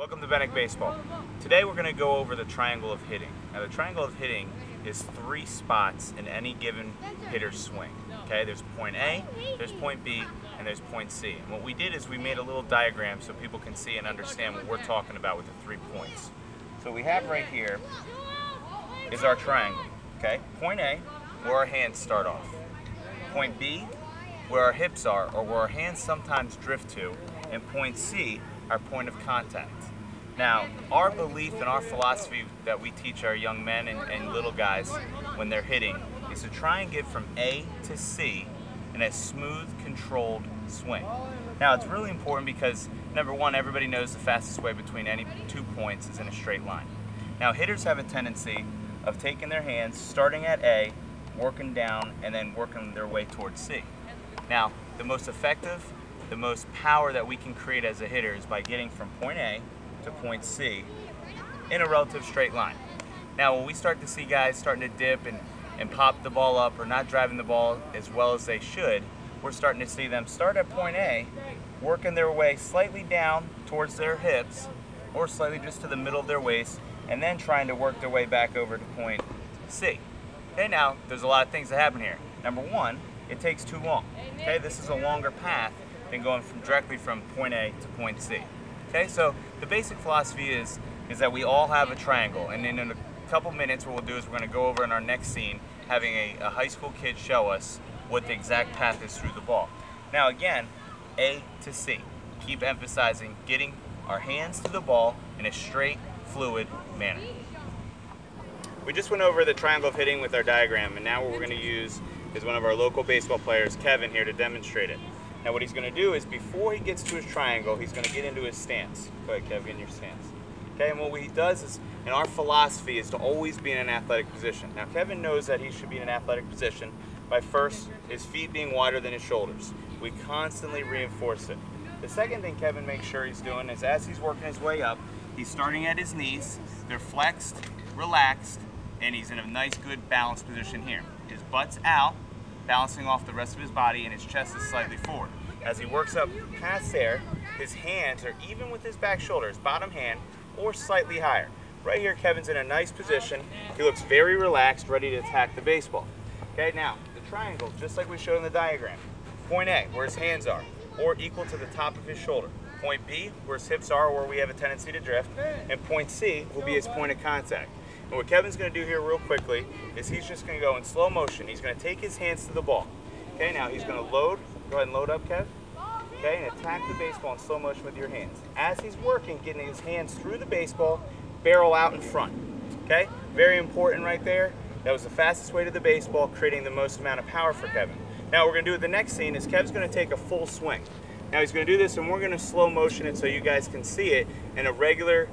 Welcome to Benik Baseball. Today we're going to go over the triangle of hitting. Now the triangle of hitting is 3 spots in any given hitter's swing. Okay, there's point A, there's point B, and there's point C. And what we did is we made a little diagram so people can see and understand what we're talking about with the 3 points. So what we have right here is our triangle. Okay, point A, where our hands start off. Point B, where our hips are, or where our hands sometimes drift to, and point C, our point of contact. Now, our belief and our philosophy that we teach our young men and little guys when they're hitting is to try and get from A to C in a smooth, controlled swing. Now, it's really important because, number one, everybody knows the fastest way between any 2 points is in a straight line. Now, hitters have a tendency of taking their hands, starting at A, working down, and then working their way towards C. Now, the most effective, the most power that we can create as a hitter is by getting from point A to point C in a relative straight line. Now when we start to see guys starting to dip and pop the ball up or not driving the ball as well as they should, we're starting to see them start at point A, working their way slightly down towards their hips or slightly just to the middle of their waist, and then trying to work their way back over to point C. Okay, now there's a lot of things that happen here. Number one, it takes too long. Okay, this is a longer path than going directly from point A to point C. Okay, so the basic philosophy is that we all have a triangle, and then in a couple minutes what we'll do is we're going to go over in our next scene having a high school kid show us what the exact path is through the ball. Now again, A to C. Keep emphasizing getting our hands to the ball in a straight, fluid manner. We just went over the triangle of hitting with our diagram, and now what we're going to use is one of our local baseball players, Kevin, here to demonstrate it. Now what he's going to do is before he gets to his triangle, he's going to get into his stance. Go ahead, Kev, get in your stance. Okay, and what he does is, and our philosophy is to always be in an athletic position. Now Kevin knows that he should be in an athletic position by first, his feet being wider than his shoulders. We constantly reinforce it. The second thing Kevin makes sure he's doing is as he's working his way up, he's starting at his knees, they're flexed, relaxed, and he's in a nice, good, balanced position here. His butt's out, balancing off the rest of his body, and his chest is slightly forward. As he works up past there, his hands are even with his back shoulder, his bottom hand, or slightly higher. Right here, Kevin's in a nice position. He looks very relaxed, ready to attack the baseball. Okay, now, the triangle, just like we showed in the diagram. Point A, where his hands are, or equal to the top of his shoulder. Point B, where his hips are, or where we have a tendency to drift. And point C will be his point of contact. And what Kevin's going to do here real quickly is he's just going to go in slow motion. He's going to take his hands to the ball. Okay, now he's going to load. Go ahead and load up, Kev. Okay, and attack the baseball in slow motion with your hands. As he's working, getting his hands through the baseball, barrel out in front. Okay, very important right there. That was the fastest way to the baseball, creating the most amount of power for Kevin. Now what we're going to do with the next scene is Kev's going to take a full swing. Now he's going to do this, and we're going to slow motion it so you guys can see it in a regular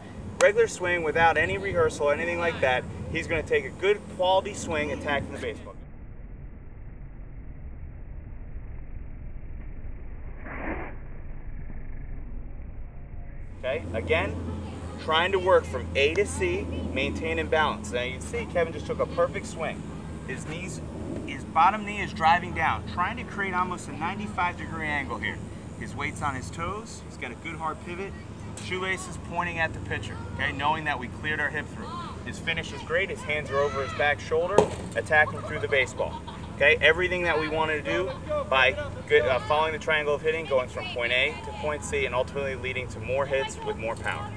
swing without any rehearsal or anything like that. He's going to take a good quality swing attacking the baseball. Okay, again, trying to work from A to C, maintaining balance. Now you can see Kevin just took a perfect swing. His bottom knee is driving down, trying to create almost a 95-degree angle here. His weight's on his toes, he's got a good hard pivot. Shoelaces pointing at the pitcher, okay, knowing that we cleared our hip through. His finish is great, his hands are over his back shoulder, attacking through the baseball. Okay, everything that we wanted to do by following the triangle of hitting, going from point A to point C, and ultimately leading to more hits with more power.